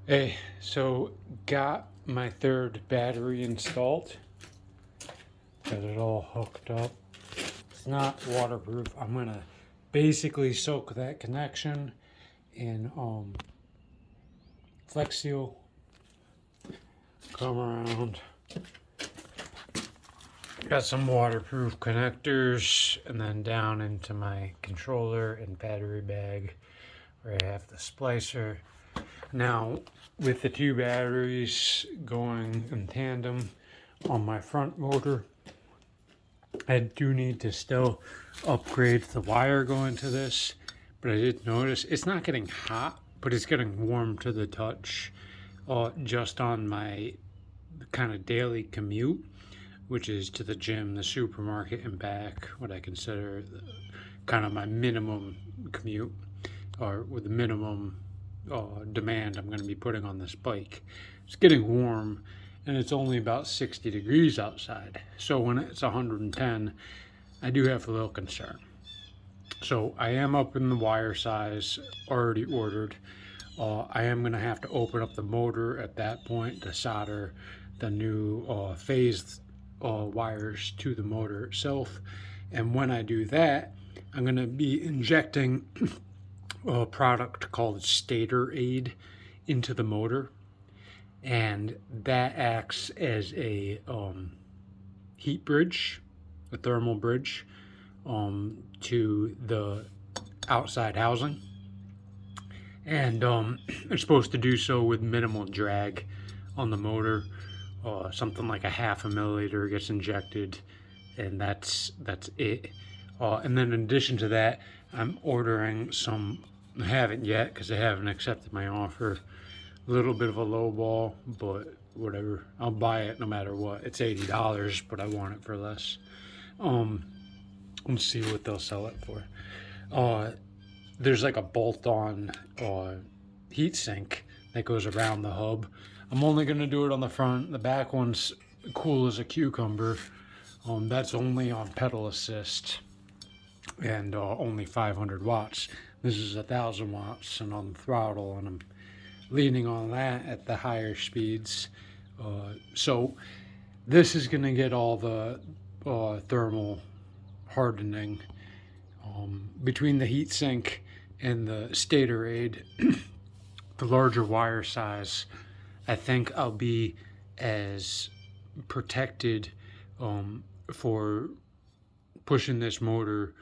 Hey, so got my third battery installed. Got it all hooked up. It's not waterproof. I'm gonna basically soak that connection in Flex Seal. Come around. Got some waterproof connectors, and then down into my controller and battery bag where I have the splicer. Now, with the two batteries going in tandem on my front motor, I do need to still upgrade the wire going to this, but I did notice it's not getting hot, but it's getting warm to the touch just on my kind of daily commute, which is to the gym, the supermarket, and back, what I consider kind of my minimum commute, or with the minimum demand I'm going to be putting on this bike. It's getting warm, and it's only about 60 degrees outside. So when it's 110, I do have a little concern. So I am up in the wire size, already ordered. I am going to have to open up the motor at that point to solder the new phase wires to the motor itself. And when I do that, I'm going to be injecting a product called Stator Aid into the motor, and that acts as a heat bridge, a thermal bridge to the outside housing, and it's supposed to do so with minimal drag on the motor. Something like a half a milliliter gets injected, and that's it. And then in addition to that, I'm ordering some. I haven't yet because they haven't accepted my offer. A little bit of a low ball, but whatever. I'll buy it no matter what. It's $80, but I want it for less. Let's see what they'll sell it for. There's like a bolt-on heat sink that goes around the hub. I'm only gonna do it on the front. The back one's cool as a cucumber. That's only on pedal assist and only 500 watts. This is 1,000 watts and on the throttle, and I'm leaning on that at the higher speeds. So this is gonna get all the thermal hardening between the heat sink and the Stator Aid. The larger wire size, I think I'll be as protected for pushing this motor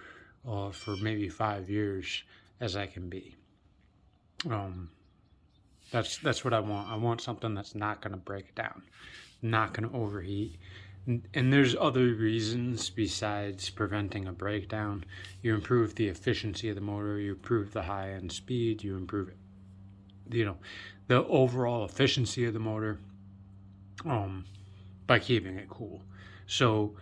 for maybe 5 years as I can be. That's what I want. I want something that's not going to break down, not going to overheat. And there's other reasons besides preventing a breakdown. You improve the efficiency of the motor, you improve the high end speed, you improve it, the overall efficiency of the motor by keeping it cool. So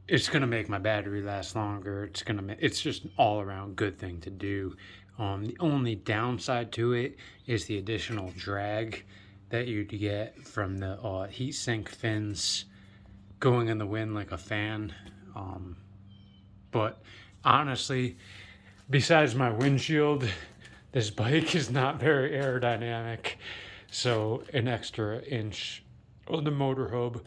it's going to make my battery last longer. It's just an all around good thing to do. The only downside to it is the additional drag that you'd get from the heat sink fins going in the wind like a fan. But honestly, besides my windshield, this bike is not very aerodynamic. So an extra inch on the motor hub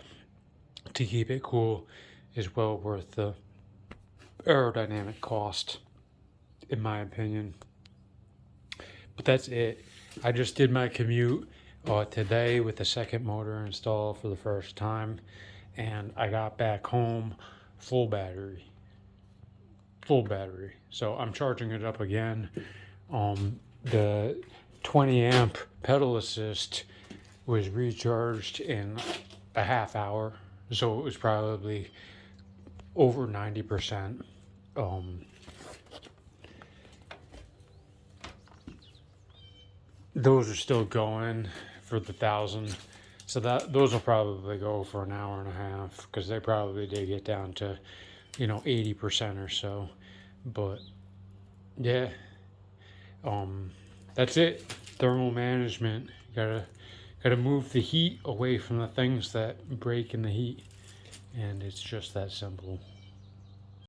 to keep it cool is well worth the aerodynamic cost, in my opinion. But that's it. I just did my commute today with the second motor installed for the first time, and I got back home full battery. So I'm charging it up again. The 20 amp pedal assist was recharged in a half hour, so it was probably over 90%. Those are still going for the 1,000, so those will probably go for an hour and a half because they probably did get down to 80% or so. But yeah, that's it. Thermal management. Gotta move the heat away from the things that break in the heat, and it's just that simple.